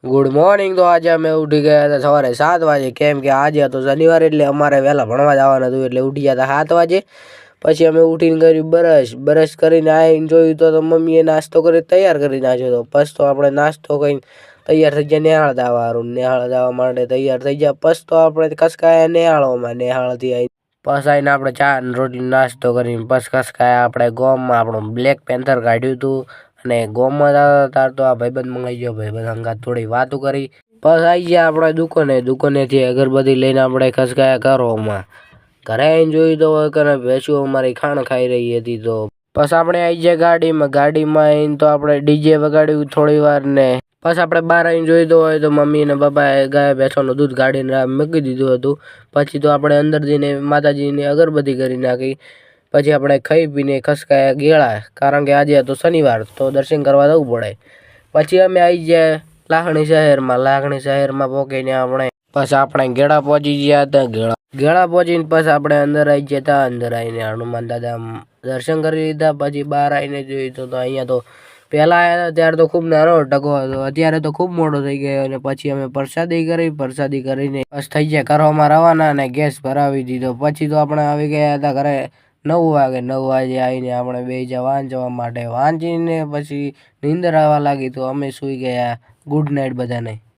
Good morning. તો આજે અમે ઉઠી ગયા હતા સવારે 7 વાગે, કેમ કે આજે હતો શનિવાર એટલે અમારે વહેલા ભણવા જવાનું હતું, એટલે ઉઠી ગયા હતા 7 વાગે. પછી અમે ઉઠીને કર્યું બ્રશ કરીને આવીને જોયું તો મમ્મીએ નાસ્તો કરી તૈયાર કરી નાખ્યો હતો. પછી તો આપણે નાસ્તો કરીને તૈયાર થઈ ગયા નેહાળ દાવાનું. નેહાળ દાવા માટે તૈયાર થઈ ગયા. પછી તો આપણે કસકાયા નેહાળોમાં. નેહાળથી આવી પછી આવીને આપણે ચા અને રોટલી નાસ્તો કરીને પછી કસકાયા આપણે ગોમમાં આપણું બ્લેક પેન્થર કાઢ્યું હતું. અને ગોમમાં તાર તો આ ભાઈબંધ મંગાઈ ગયો. ભાઈબંધ અંગાત થોડી વાતો કરી. બસ આવી ગયા આપણે દુકાનેથી અગરબત્તી લઈને આપણે ખસકાયા ઘરોમાં. ઘરે આવીને જોયું તો કે ભેંસું અમારી ખાણ ખાઈ રહી હતી. તો બસ આપણે આવી ગયા ગાડીમાં આવીને તો આપણે ડીજે વગાડ્યું થોડી વાર ને પછી આપણે બહાર આવીને જોયું તો હોય તો મમ્મી અને પપ્પાએ ગાય ભેંસોનું દૂધ કાઢીને મૂકી દીધું હતું. પછી તો આપણે અંદર જઈને માતાજીની અગરબત્તી કરી નાખી. પછી આપણે ખાઈ પીને ખસકાયા ગેળા, કારણ કે આજે હતો શનિવાર તો દર્શન કરવા જવું પડે. પછી અમે આવી ગયા લાખણી શહેરમાં પહોંચીને આપણે ગેળા પહોંચી ગયા હતા. ગેળા પહોંચીને પછી આપણે અંદર આવી ગયા હતા. અંદર આવીને હનુમાન દાદા દર્શન કરી લીધા. પછી બહાર આવીને જોયું તો અહીંયા તો પહેલાં આવ્યા હતા ત્યારે તો ખૂબ નાનો ટકો હતો, અત્યારે તો ખૂબ મોટો થઈ ગયો. અને પછી અમે પ્રસાદી કરીને બસ થઈ ગયા ઘરોમાં રવાના અને ગેસ ભરાવી દીધો. પછી તો આપણે આવી ગયા હતા ઘરે 9 વાગે આવીને આપણે બે જા વાંચવા માટે વાંચીને પછી નીંદર આવવા લાગી તો અમે સૂઈ ગયા. ગુડ નાઇટ બધાને.